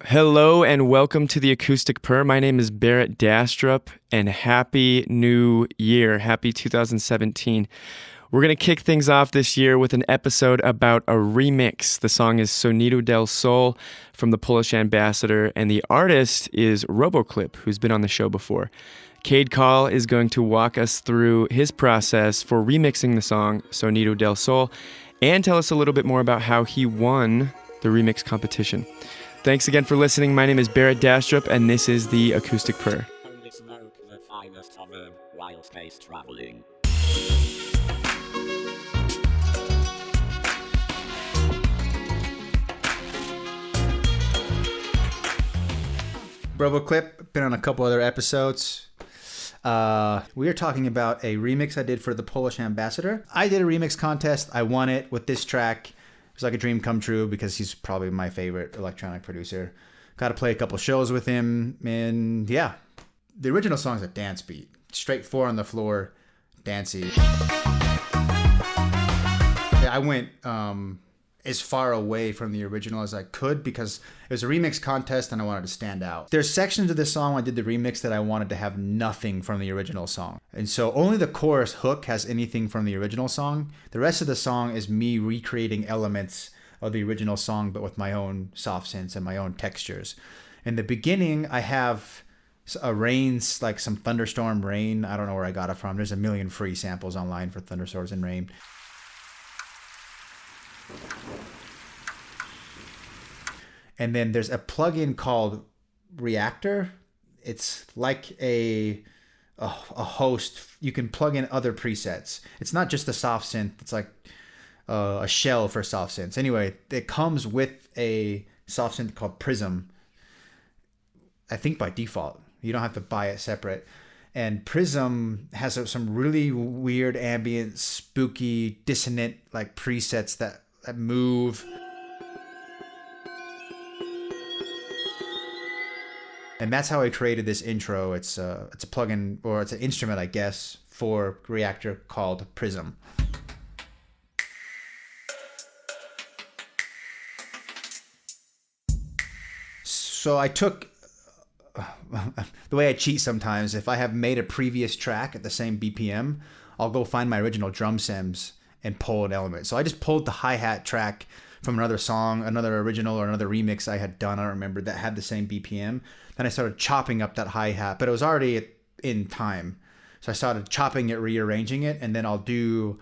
Hello and welcome to the Acoustic Purr. My name is Barrett Dastrup and happy new year. Happy 2017. We're going to kick things off this year with an episode about a remix. The song is Sonido del Sol from the Polish Ambassador, and the artist is RoboCLIP, who's been on the show before. Kade Call is going to walk us through his process for remixing the song Sonido del Sol and tell us a little bit more about how he won the remix competition. Thanks again for listening. My name is Barrett Dastrup, and this is the Acoustic Purr. Only smoke the finest of herb while space traveling. RoboCLIP, been on a couple other episodes. We are talking about a remix I did for the Polish Ambassador. I did a remix contest. I won it with this track. It was like a dream come true because he's probably my favorite electronic producer. Got to play a couple shows with him. And yeah, the original song is a dance beat. Straight 4 on the floor, dancey. I went as far away from the original as I could because it was a remix contest and I wanted to stand out. There's sections of this song when I did the remix that I wanted to have nothing from the original song. And so only the chorus hook has anything from the original song. The rest of the song is me recreating elements of the original song but with my own soft synths and my own textures. In the beginning, I have a rain, like some thunderstorm rain. I don't know where I got it from. There's a million free samples online for thunderstorms and rain. And then there's a plugin called Reactor. It's like a host. You can plug in other presets. It's not just a soft synth. It's like a shell for soft synths. Anyway, it comes with a soft synth called Prism. I think by default. You don't have to buy it separate. And Prism has some really weird ambient, spooky, dissonant like presets that move. And that's how I created this intro. It's a plugin, or it's an instrument, I guess, for Reactor called Prism. So I took the way I cheat sometimes. If I have made a previous track at the same BPM, I'll go find my original drum stems and pull an element. So I just pulled the hi-hat track from another song, another original or another remix I had done, I remember, that had the same BPM. Then I started chopping up that hi-hat, but it was already in time. So I started chopping it, rearranging it, and then I'll do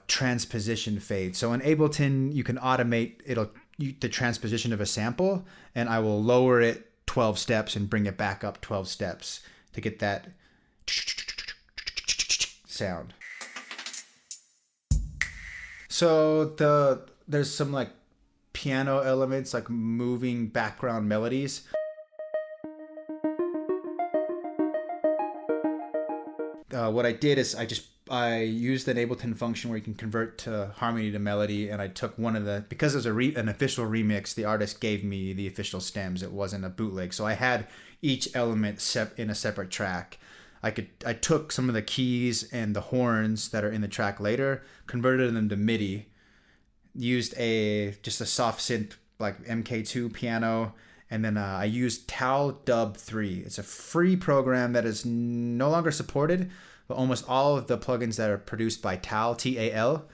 transposition fade. So in Ableton, you can automate the transposition of a sample, and I will lower it 12 steps and bring it back up 12 steps to get that sound. So there's some like piano elements, like moving background melodies. What I did is I used an Ableton function where you can convert to harmony to melody, and I took one of the, because it was an official remix, the artist gave me the official stems. It wasn't a bootleg, so I had each element in a separate track. I took some of the keys and the horns that are in the track later, converted them to MIDI, used just a soft synth like MK2 piano, and then I used Tal Dub 3. It's a free program that is no longer supported, but almost all of the plugins that are produced by Tal, T-A-L,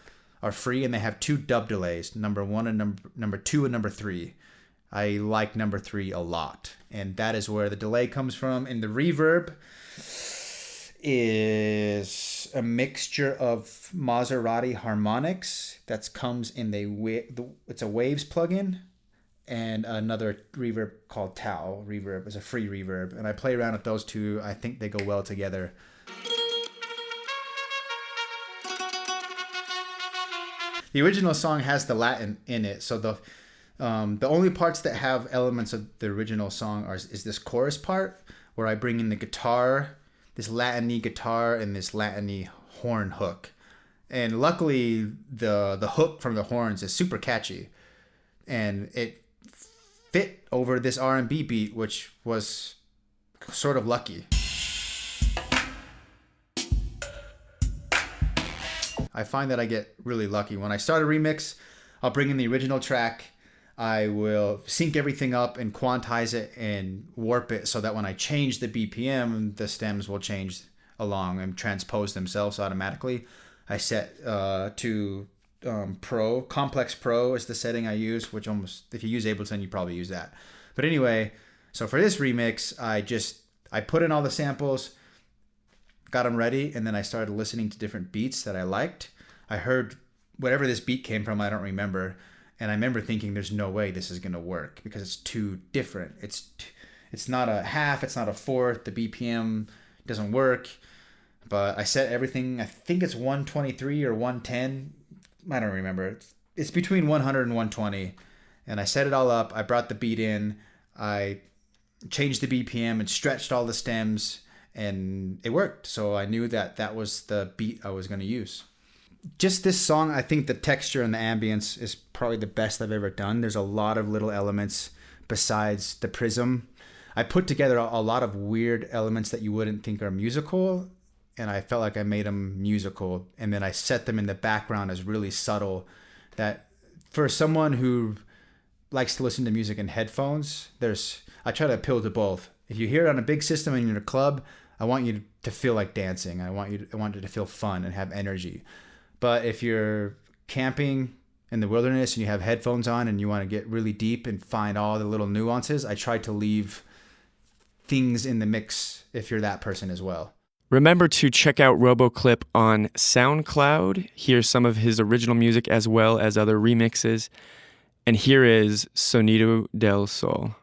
are free, and they have 2 dub delays, number 1 and number 2 and number 3. I like number 3 a lot, and that is where the delay comes from. And the reverb is a mixture of Maserati harmonics that comes in it's a Waves plugin, and another reverb called Tau reverb is a free reverb, and I play around with those two. I think they go well together. The original song has the Latin in it, so the only parts that have elements of the original song is this chorus part where I bring in the guitar, this Latin-y guitar, and this Latin-y horn hook. And luckily, the hook from the horns is super catchy, and it fit over this R&B beat, which was sort of lucky. I find that I get really lucky. When I start a remix, I'll bring in the original track. I will sync everything up and quantize it and warp it so that when I change the BPM, the stems will change along and transpose themselves automatically. I set to Pro. Complex Pro is the setting I use, which almost, if you use Ableton, you probably use that. But anyway, so for this remix, I put in all the samples, got them ready, and then I started listening to different beats that I liked. I heard whatever this beat came from, I don't remember. And I remember thinking there's no way this is going to work because it's too different. It's not a half, it's not a fourth. The BPM doesn't work. But I set everything, I think it's 123 or 110. I don't remember. It's between 100 and 120. And I set it all up. I brought the beat in. I changed the BPM and stretched all the stems. And it worked. So I knew that that was the beat I was going to use. Just this song, I think the texture and the ambience is probably the best I've ever done. There's a lot of little elements besides the prism. I put together a lot of weird elements that you wouldn't think are musical, and I felt like I made them musical. And then I set them in the background as really subtle, that for someone who likes to listen to music in headphones, I try to appeal to both. If you hear it on a big system and you're in a club, I want you to feel like dancing. I want it to feel fun and have energy. But if you're camping in the wilderness and you have headphones on and you want to get really deep and find all the little nuances, I try to leave things in the mix if you're that person as well. Remember to check out RoboCLIP on SoundCloud. Hear some of his original music as well as other remixes. And here is Sonido del Sol.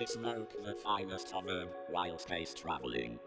Smoke the finest of them while space traveling.